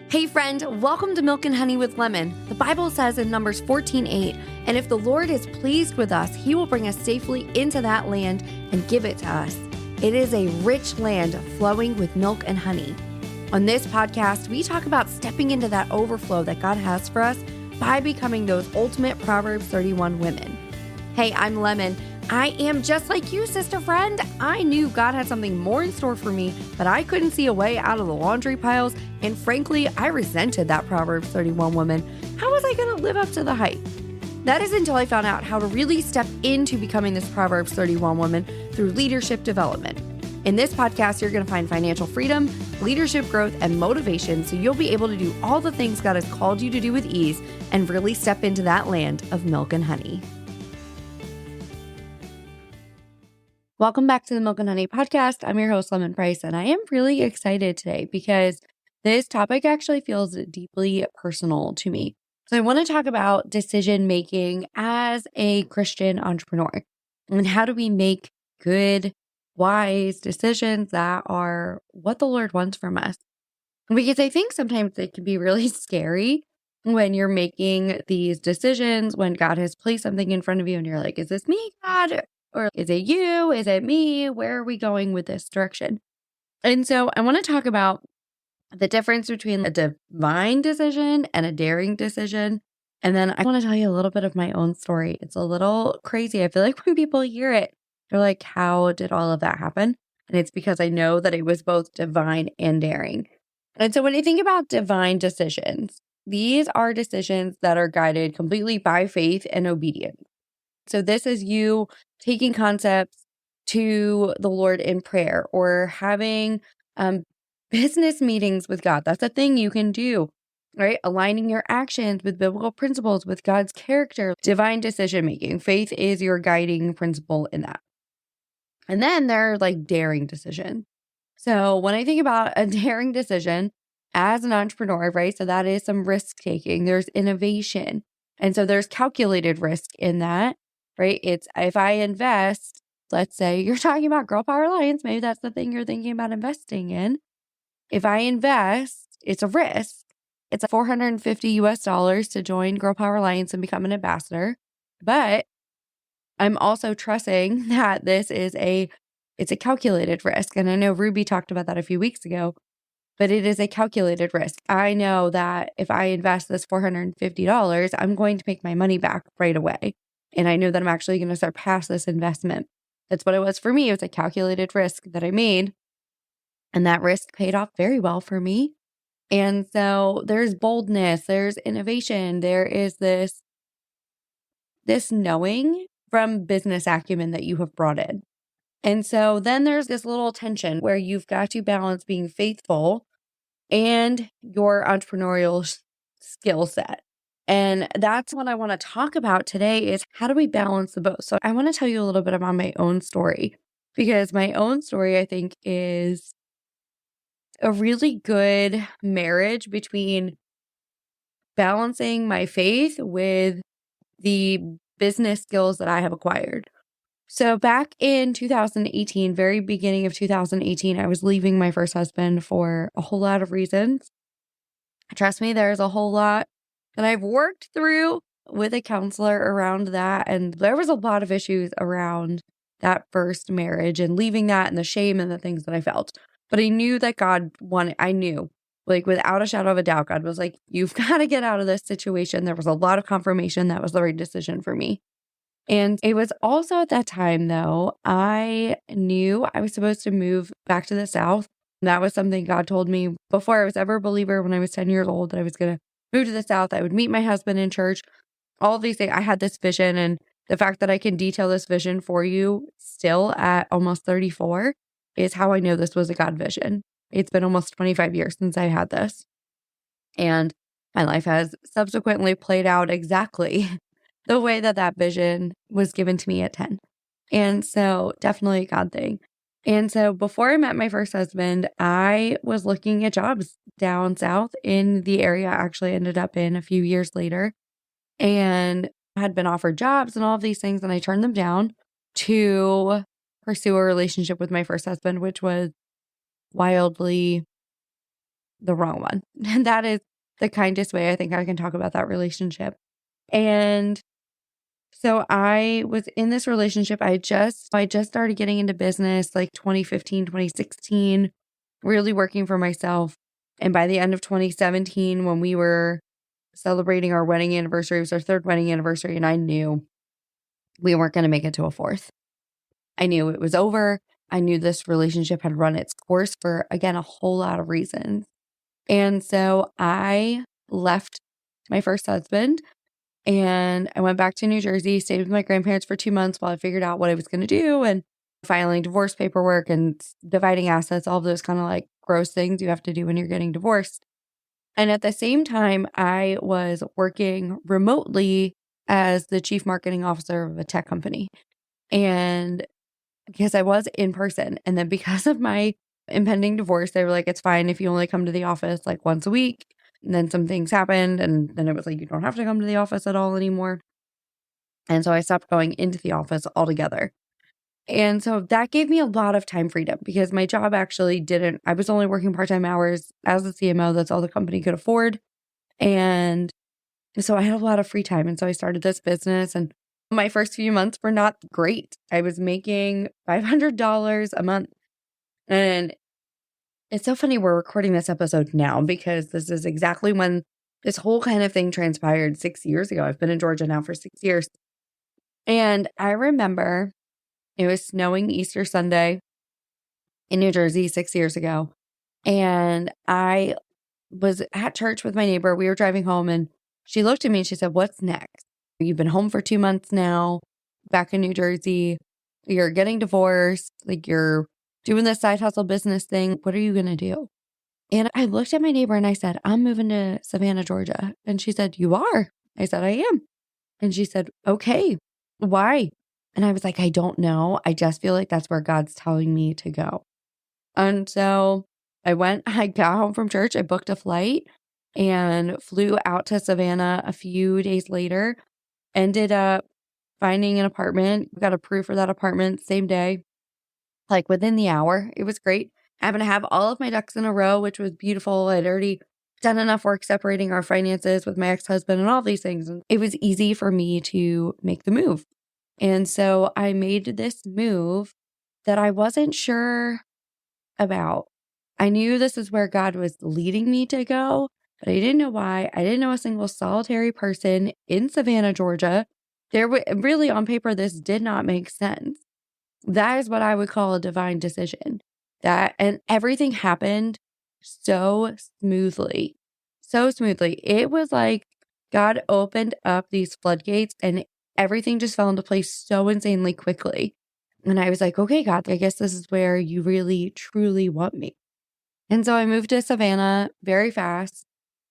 Hey friend, welcome to Milk and Honey with Lemon. The Bible says in Numbers 14:8, and if the Lord is pleased with us, he will bring us safely into that land and give it to us. It is a rich land flowing with milk and honey. On this podcast, we talk about stepping into that overflow that God has for us by becoming those ultimate Proverbs 31 women. Hey, I'm Lemon. I am just like you, sister friend. I knew God had something more in store for me, but I couldn't see a way out of the laundry piles. And frankly, I resented that Proverbs 31 woman. How was I going to live up to the hype? That is until I found out how to really step into becoming this Proverbs 31 woman through leadership development. In this podcast, you're going to find financial freedom, leadership growth, and motivation so you'll be able to do all the things God has called you to do with ease and really step into that land of milk and honey. Welcome back to the Milk and Honey podcast. I'm your host, Lemon Price, and I am really excited today because this topic actually feels deeply personal to me. So I want to talk about decision making as a Christian entrepreneur and how do we make good, wise decisions that are what the Lord wants from us. Because I think sometimes it can be really scary when you're making these decisions, when God has placed something in front of you and you're like, is this me, God? Or is it you? Is it me? Where are we going with this direction? And so I want to talk about the difference between a divine decision and a daring decision. And then I want to tell you a little bit of my own story. It's a little crazy. I feel like when people hear it, they're like, how did all of that happen? And it's because I know that it was both divine and daring. And so when I think about divine decisions, these are decisions that are guided completely by faith and obedience. So this is you taking concepts to the Lord in prayer or having business meetings with God. That's a thing you can do, right? Aligning your actions with biblical principles, with God's character, divine decision making. Faith is your guiding principle in that. And then there are like daring decisions. So when I think about a daring decision as an entrepreneur, right? So that is some risk taking. There's innovation. And so there's calculated risk in that. Right? It's if I invest, let's say you're talking about Girl Power Alliance, maybe that's the thing you're thinking about investing in. If I invest, it's a risk. It's $450 US to join Girl Power Alliance and become an ambassador. But I'm also trusting that it's a calculated risk. And I know Ruby talked about that a few weeks ago, but it is a calculated risk. I know that if I invest this $450, I'm going to make my money back right away. And I know that I'm actually going to surpass this investment. That's what it was for me. It was a calculated risk that I made. And that risk paid off very well for me. And so there's boldness, there's innovation, there is this knowing from business acumen that you have brought in. And so then there's this little tension where you've got to balance being faithful and your entrepreneurial skill set. And that's what I want to talk about today is how do we balance the both? So I want to tell you a little bit about my own story because my own story, I think, is a really good marriage between balancing my faith with the business skills that I have acquired. So back in 2018, very beginning of 2018, I was leaving my first husband for a whole lot of reasons. Trust me, there's a whole lot that I've worked through with a counselor around that. And there was a lot of issues around that first marriage and leaving that and the shame and the things that I felt. But I knew that I knew, like without a shadow of a doubt, God was like, you've got to get out of this situation. There was a lot of confirmation that was the right decision for me. And it was also at that time, though, I knew I was supposed to move back to the South. That was something God told me before I was ever a believer when I was 10 years old that I was going to move to the South. I would meet my husband in church. All of these things. I had this vision, and the fact that I can detail this vision for you still at almost 34 is how I know this was a God vision. It's been almost 25 years since I had this. And my life has subsequently played out exactly the way that vision was given to me at 10. And so definitely a God thing. And so before I met my first husband, I was looking at jobs down south in the area I actually ended up in a few years later and had been offered jobs and all of these things. And I turned them down to pursue a relationship with my first husband, which was wildly the wrong one. And that is the kindest way I think I can talk about that relationship. And so I was in this relationship. I just started getting into business like 2015, 2016, really working for myself. And by the end of 2017, when we were celebrating our wedding anniversary, it was our third wedding anniversary, and I knew we weren't going to make it to a fourth. I knew it was over. I knew this relationship had run its course for, again, a whole lot of reasons. And so I left my first husband and I went back to New Jersey, stayed with my grandparents for 2 months while I figured out what I was going to do and filing divorce paperwork and dividing assets, all of those kind of like gross things you have to do when you're getting divorced. And at the same time, I was working remotely as the chief marketing officer of a tech company. And because I was in person. And then because of my impending divorce, they were like, it's fine if you only come to the office like once a week. And then some things happened. And then it was like, you don't have to come to the office at all anymore. And so I stopped going into the office altogether. And so that gave me a lot of time freedom because my job actually I was only working part-time hours as a CMO. That's all the company could afford. And so I had a lot of free time. And so I started this business and my first few months were not great. I was making $500 a month. And it's so funny we're recording this episode now because this is exactly when this whole kind of thing transpired 6 years ago. I've been in Georgia now for 6 years. And I remember it was snowing Easter Sunday in New Jersey 6 years ago. And I was at church with my neighbor. We were driving home and she looked at me and she said, "What's next? You've been home for 2 months now, back in New Jersey. You're getting divorced. Like you're doing this side hustle business thing. What are you going to do?" And I looked at my neighbor and I said, "I'm moving to Savannah, Georgia." And she said, "You are?" I said, "I am." And she said, "Okay, why?" And I was like, "I don't know. I just feel like that's where God's telling me to go." And so I got home from church, I booked a flight and flew out to Savannah a few days later, ended up finding an apartment, got approved for that apartment same day, like within the hour. It was great. I happened to have all of my ducks in a row, which was beautiful. I'd already done enough work separating our finances with my ex-husband and all these things. And it was easy for me to make the move. And so I made this move that I wasn't sure about. I knew this is where God was leading me to go, but I didn't know why. I didn't know a single solitary person in Savannah, Georgia. Really on paper, this did not make sense. That is what I would call a divine decision. And everything happened so smoothly. So smoothly. It was like God opened up these floodgates and everything just fell into place so insanely quickly. And I was like, okay, God, I guess this is where you really, truly want me. And so I moved to Savannah very fast.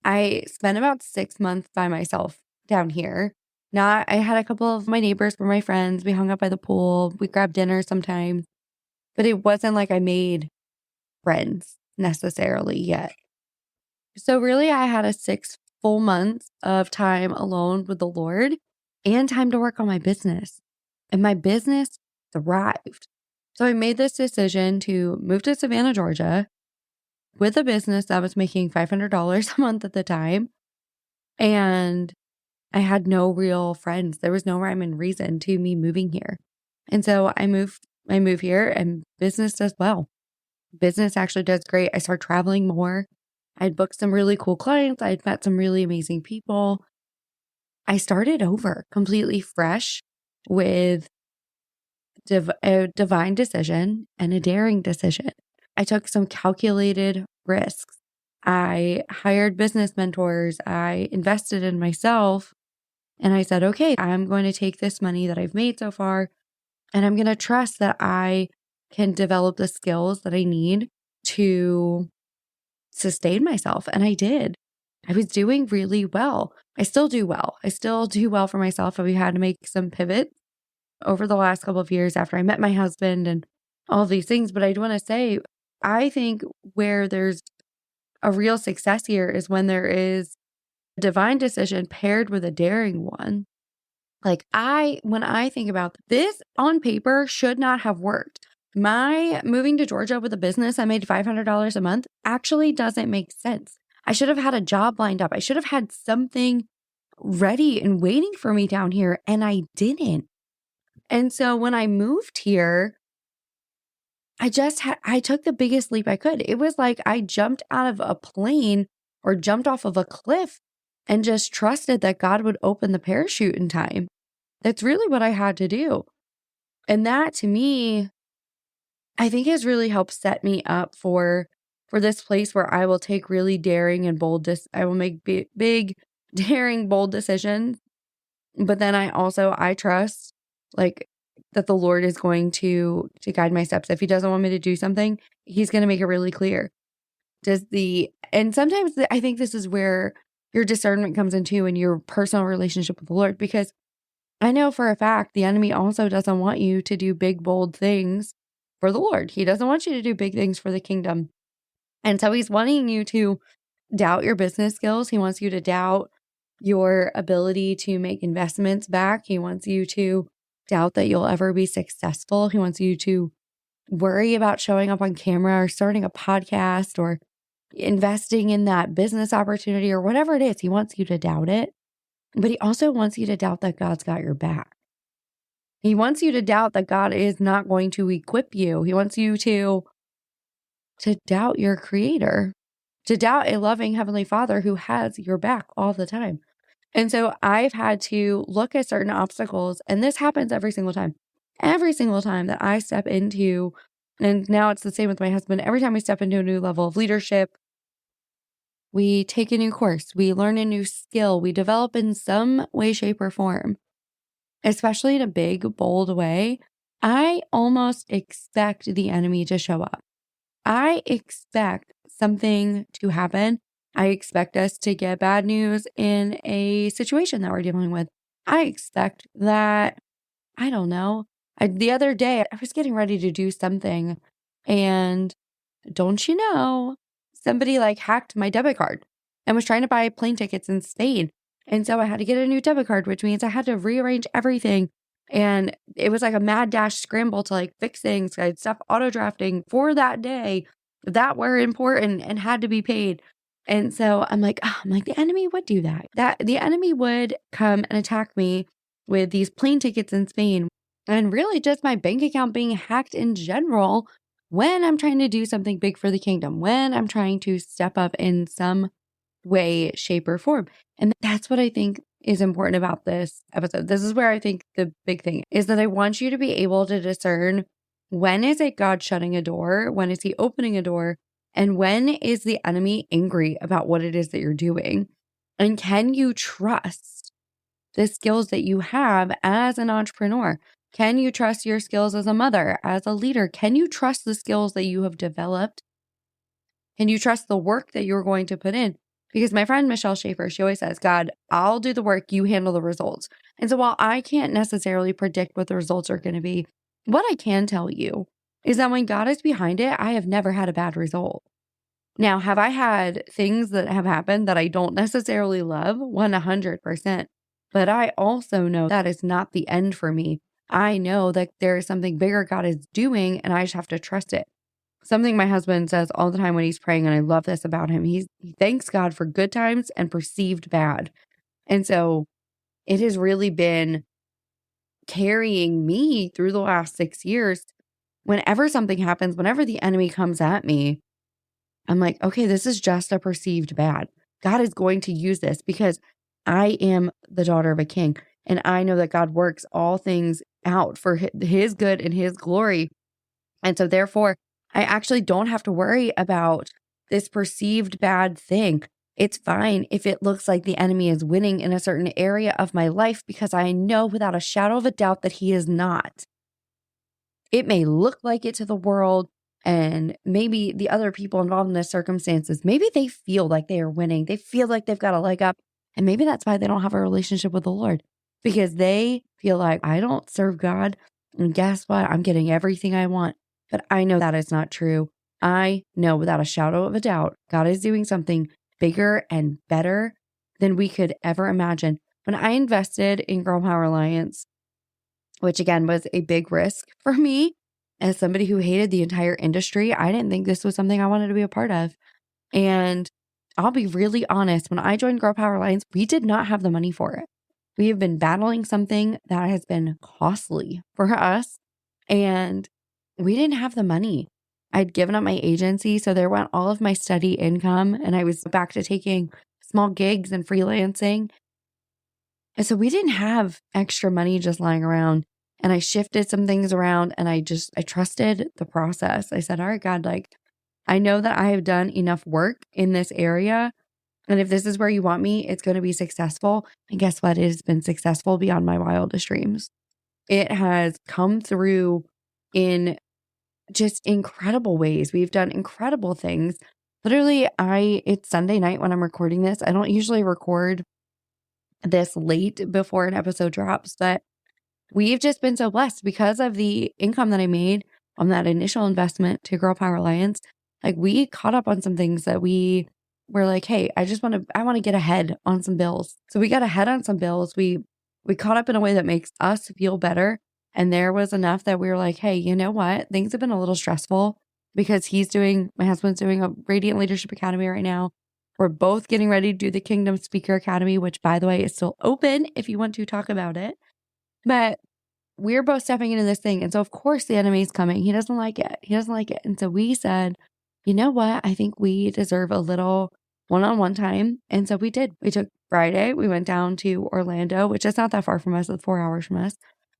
I spent about 6 months by myself down here. I had a couple of my neighbors were my friends. We hung out by the pool. We grabbed dinner sometimes, but it wasn't like I made friends necessarily yet. So really, I had a 6 full months of time alone with the Lord and time to work on my business. And my business thrived. So I made this decision to move to Savannah, Georgia with a business that was making $500 a month at the time. And I had no real friends. There was no rhyme and reason to me moving here. And so I move here and business does well. Business actually does great. I start traveling more. I'd booked some really cool clients. I'd met some really amazing people. I started over completely fresh with a divine decision and a daring decision. I took some calculated risks. I hired business mentors. I invested in myself. And I said, okay, I'm going to take this money that I've made so far and I'm going to trust that I can develop the skills that I need to sustain myself. And I did. I was doing really well. I still do well. I still do well for myself. But we had to make some pivots over the last couple of years after I met my husband and all of these things. But I do want to say, I think where there's a real success here is when there is a divine decision paired with a daring one. Like when I think about this on paper should not have worked. My moving to Georgia with a business I made $500 a month actually doesn't make sense. I should have had a job lined up. I should have had something ready and waiting for me down here, and I didn't. And so when I moved here, I took the biggest leap I could. It was like I jumped out of a plane or jumped off of a cliff and just trusted that God would open the parachute in time. That's really what I had to do. And that to me, I think has really helped set me up for this place where I will take really daring and bold I will make big daring bold decisions, but then I trust like that the Lord is going to guide my steps. If he doesn't want me to do something, he's going to make it really clear. And sometimes I think this is where your discernment comes into and your personal relationship with the Lord, because I know for a fact the enemy also doesn't want you to do big, bold things for the Lord. He doesn't want you to do big things for the kingdom. And so he's wanting you to doubt your business skills. He wants you to doubt your ability to make investments back. He wants you to doubt that you'll ever be successful. He wants you to worry about showing up on camera or starting a podcast or investing in that business opportunity or whatever it is. He wants you to doubt it. But he also wants you to doubt that God's got your back. He wants you to doubt that God is not going to equip you. He wants you to doubt your creator, to doubt a loving heavenly Father who has your back all the time. And so I've had to look at certain obstacles, and this happens every single time. Every single time that I step into, and now it's the same with my husband, every time we step into a new level of leadership, we take a new course, we learn a new skill, we develop in some way, shape, or form, especially in a big, bold way. I almost expect the enemy to show up. I expect something to happen. I expect us to get bad news in a situation that we're dealing with. I expect that, I don't know. The other day, I was getting ready to do something, and don't you know, somebody hacked my debit card and was trying to buy plane tickets in Spain. And so I had to get a new debit card, which means I had to rearrange everything. And it was like a mad dash scramble to fix things. I had stuff auto drafting for that day that were important and had to be paid. And so I'm like, the enemy would do that. That the enemy would come and attack me with these plane tickets in Spain, and really just my bank account being hacked in general when I'm trying to do something big for the kingdom, when I'm trying to step up in some way, shape, or form. And that's what I think is important about this episode. This is where I think the big thing is that I want you to be able to discern, when is it God shutting a door? When is he opening a door? And when is the enemy angry about what it is that you're doing? And can you trust the skills that you have as an entrepreneur? Can you trust your skills as a mother, as a leader? Can you trust the skills that you have developed? Can you trust the work that you're going to put in? Because my friend Michelle Schaefer, she always says, God, I'll do the work, you handle the results. And so while I can't necessarily predict what the results are going to be, what I can tell you is that when God is behind it, I have never had a bad result. Now, have I had things that have happened that I don't necessarily love? 100%. But I also know that is not the end for me. I know that there is something bigger God is doing, and I just have to trust it. Something my husband says all the time when he's praying, and I love this about him, he thanks God for good times and perceived bad. And so it has really been carrying me through the last 6 years. Whenever something happens, whenever the enemy comes at me, I'm like, okay, this is just a perceived bad. God is going to use this because I am the daughter of a king. And I know that God works all things out for his good and his glory. And so therefore, I actually don't have to worry about this perceived bad thing. It's fine if it looks like the enemy is winning in a certain area of my life, because I know without a shadow of a doubt that he is not. It may look like it to the world, and maybe the other people involved in the circumstances, maybe they feel like they are winning. They feel like they've got a leg up. And maybe that's why they don't have a relationship with the Lord, because they feel like, I don't serve God. And guess what? I'm getting everything I want. But I know that is not true. I know without a shadow of a doubt, God is doing something bigger and better than we could ever imagine. When I invested in Girl Power Alliance, which again was a big risk for me, As somebody who hated the entire industry, I didn't think this was something I wanted to be a part of. And I'll be really honest, when I joined Girl Power Alliance, we did not have the money for it. We have been battling something that has been costly for us, and we didn't have the money. I'd given up my agency, so there went all of my study income, and I was back to taking small gigs and freelancing. And so we didn't have extra money just lying around. And I shifted some things around, and I trusted the process. I said, all right, God, like, I know that I have done enough work in this area. And if this is where you want me, it's going to be successful. And guess what? It has been successful beyond my wildest dreams. It has come through in just incredible ways. We've done incredible things. Literally, it's Sunday night when I'm recording this. I don't usually record this late before an episode drops, but we've just been so blessed because of the income that I made on that initial investment to Girl Power Alliance. Like, we caught up on some things that we were like, hey, I want to get ahead on some bills. So we got ahead on some bills. We caught up in a way that makes us feel better. And there was enough that we were like, hey, you know what? Things have been a little stressful because my husband's doing a Radiant Leadership Academy right now. We're both getting ready to do the Kingdom Speaker Academy, which, by the way, is still open if you want to talk about it. But we're both stepping into this thing. And so, of course, the enemy's coming. He doesn't like it. And so we said, you know what? I think we deserve a little one-on-one time. And so we did. We took Friday. We went down to Orlando, which is not that far from us. It's 4 hours from us.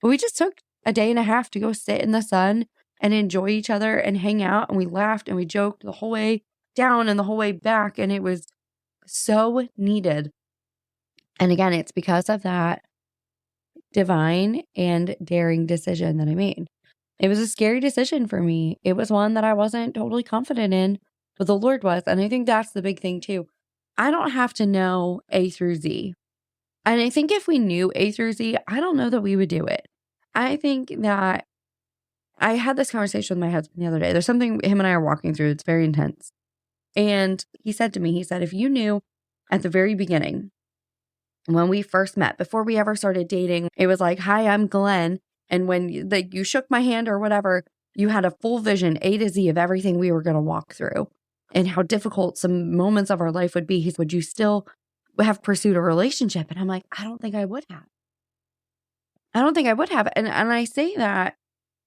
But we just took a day and a half to go sit in the sun and enjoy each other and hang out. And we laughed and we joked the whole way down and the whole way back. And it was so needed. And again, it's because of that divine and daring decision that I made. It was a scary decision for me. It was one that I wasn't totally confident in, but the Lord was. And I think that's the big thing too. I don't have to know A through Z. And I think if we knew A through Z, I don't know that we would do it. I think that I had this conversation with my husband the other day. There's something him and I are walking through. It's very intense. And he said to me, if you knew at the very beginning, when we first met, before we ever started dating, it was like, hi, I'm Glenn. And when you shook my hand or whatever, you had a full vision, A to Z, of everything we were going to walk through and how difficult some moments of our life would be. Would you still have pursued a relationship? And I'm like, I don't think I would have. And I say that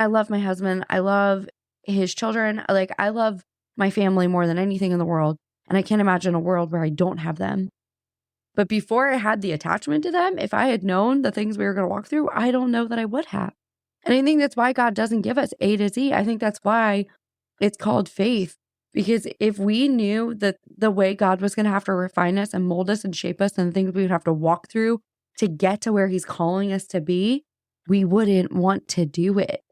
I love my husband. I love his children. Like, I love my family more than anything in the world. And I can't imagine a world where I don't have them. But before I had the attachment to them, if I had known the things we were going to walk through, I don't know that I would have. And I think that's why God doesn't give us A to Z. I think that's why it's called faith. Because if we knew that the way God was going to have to refine us and mold us and shape us and the things we would have to walk through to get to where he's calling us to be, we wouldn't want to do it.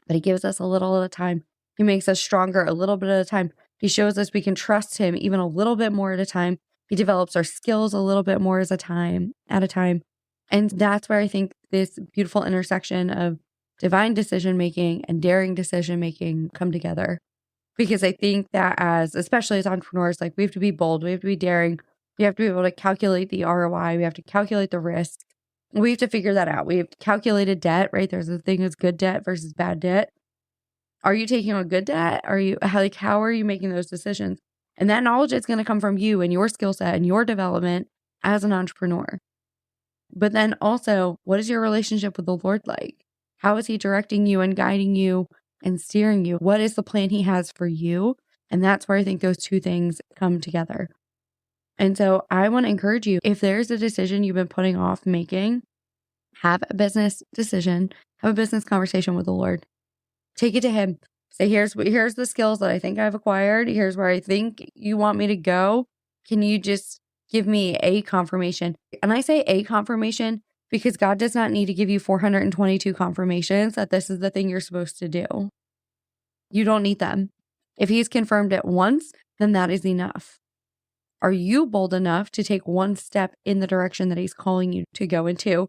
But he gives us a little at a time. He makes us stronger a little bit at a time. He shows us we can trust him even a little bit more at a time. He develops our skills a little bit more at a time. And that's where I think this beautiful intersection of divine decision-making and daring decision-making come together. Because I think that especially as entrepreneurs, like, we have to be bold, we have to be daring, we have to be able to calculate the ROI, we have to calculate the risk. We have to figure that out. We have calculated debt, right? There's a thing as good debt versus bad debt. Are you taking on good debt? How are you making those decisions? And that knowledge is going to come from you and your skill set and your development as an entrepreneur. But then also, what is your relationship with the Lord like? How is he directing you and guiding you and steering you? What is the plan he has for you? And that's where I think those two things come together. And so I want to encourage you, if there's a decision you've been putting off making, have a business decision, have a business conversation with the Lord. Take it to him. Say, here's the skills that I think I've acquired. Here's where I think you want me to go. Can you just give me a confirmation? And I say a confirmation because God does not need to give you 422 confirmations that this is the thing you're supposed to do. You don't need them. If he's confirmed it once, then that is enough. Are you bold enough to take one step in the direction that he's calling you to go into?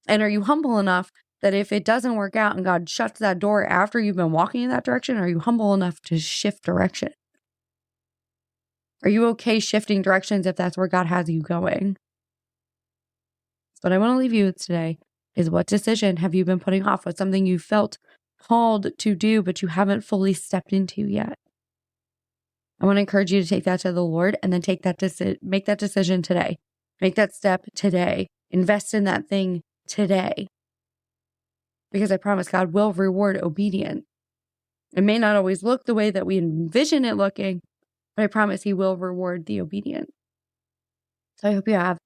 And are you humble enough that if it doesn't work out and God shuts that door after you've been walking in that direction, are you humble enough to shift direction? Are you okay shifting directions if that's where God has you going? What I want to leave you with today is, what decision have you been putting off? What's something you felt called to do, but you haven't fully stepped into yet. I want to encourage you to take that to the Lord and then make that decision today. Make that step today. Invest in that thing today. Because I promise God will reward obedience. It may not always look the way that we envision it looking, but I promise He will reward the obedience. So I hope you have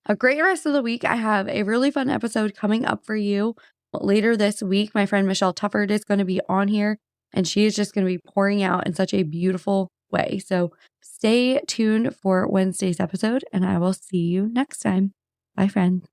a great rest of the week. I have a really fun episode coming up for you later this week. My friend Michelle Tufford is going to be on here, and she is just going to be pouring out in such a beautiful way. So stay tuned for Wednesday's episode, and I will see you next time. Bye, friend.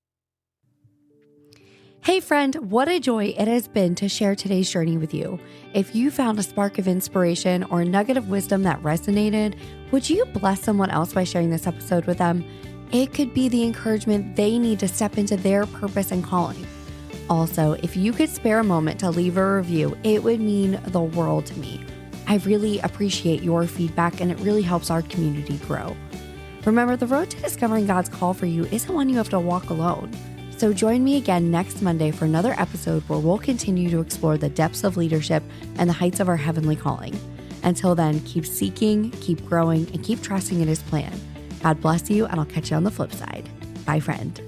Hey friend, what a joy it has been to share today's journey with you. If you found a spark of inspiration or a nugget of wisdom that resonated, would you bless someone else by sharing this episode with them? It could be the encouragement they need to step into their purpose and calling. Also, if you could spare a moment to leave a review, it would mean the world to me. I really appreciate your feedback, and it really helps our community grow. Remember, the road to discovering God's call for you isn't one you have to walk alone. So join me again next Monday for another episode where we'll continue to explore the depths of leadership and the heights of our heavenly calling. Until then, keep seeking, keep growing, and keep trusting in His plan. God bless you, and I'll catch you on the flip side. Bye, friend.